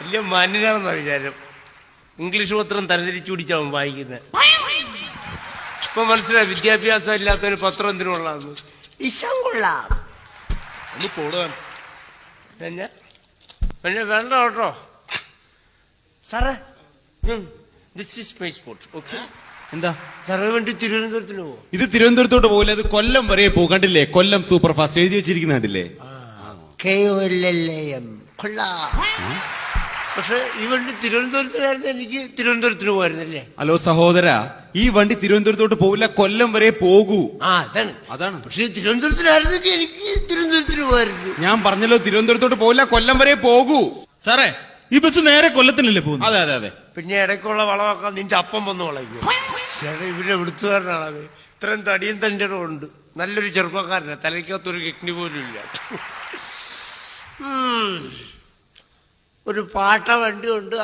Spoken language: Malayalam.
വലിയ മാന്യനാണെന്ന വിചാരം. ഇംഗ്ലീഷ് പത്രം തരംതിരിച്ചു പിടിച്ചാവും വായിക്കുന്നത്. ഇപ്പൊ മനസ്സിലായി വിദ്യാഭ്യാസം ഇല്ലാത്തതിന് പത്രം എന്തിനുള്ളതെന്ന്. ഇശം കൊള്ളാം ഒന്ന് പോടാൻ. പിന്നെ വേണ്ട കേട്ടോ സാറേ. This is my sports. Okay, എന്താ സാറിന് വേണ്ടി തിരുവനന്തപുരത്തിന് പോകും. ഇത് തിരുവനന്തപുരത്തോട്ട് പോകില്ല, ഇത് കൊല്ലം വരെ പോകും. കണ്ടില്ലേ, കൊല്ലം സൂപ്പർ ഫാസ്റ്റ് എഴുതി വെച്ചിരിക്കുന്ന കണ്ടില്ലേ. കൊള്ളാം. പക്ഷെ ഈ വണ്ടി തിരുവനന്തപുരത്തിനായിരുന്നു, എനിക്ക് തിരുവനന്തപുരത്തിന് പോയിരുന്നല്ലേ. ഹലോ സഹോദര, ഈ വണ്ടി തിരുവനന്തപുരത്തോട്ട് പോകില്ല, കൊല്ലം വരെ പോകൂ. അതാണ്. പക്ഷെ തിരുവനന്തപുരത്തിനായിരുന്നെങ്കിൽ എനിക്ക് തിരുവനന്തപുരത്തിന് പോയിരുന്നു. ഞാൻ പറഞ്ഞല്ലോ തിരുവനന്തപുരത്തോട്ട് പോകില്ല, കൊല്ലം വരെ പോകൂ. സാറേ, ഈ ബസ് നേരെ കൊല്ലത്തിനല്ലേ പോകുന്നത്? അതെ അതെ അതെ. പിന്നെ ഇടയ്ക്കുള്ള വളമാക്കാൻ നിന്റെ അപ്പം വന്ന് വളയ്ക്കും. ചേട്ടാ ഇവരെ വിടുത്തുകാരനാണത്. ഇത്രയും തടിയും തൻ്റെ ഉണ്ട്. നല്ലൊരു ചെറുപ്പക്കാരനാ, തലയ്ക്കകത്തൊരു കിഡ്നി പോലും ഇല്ല. ഒരു പാട്ട വണ്ടി ഉണ്ട്.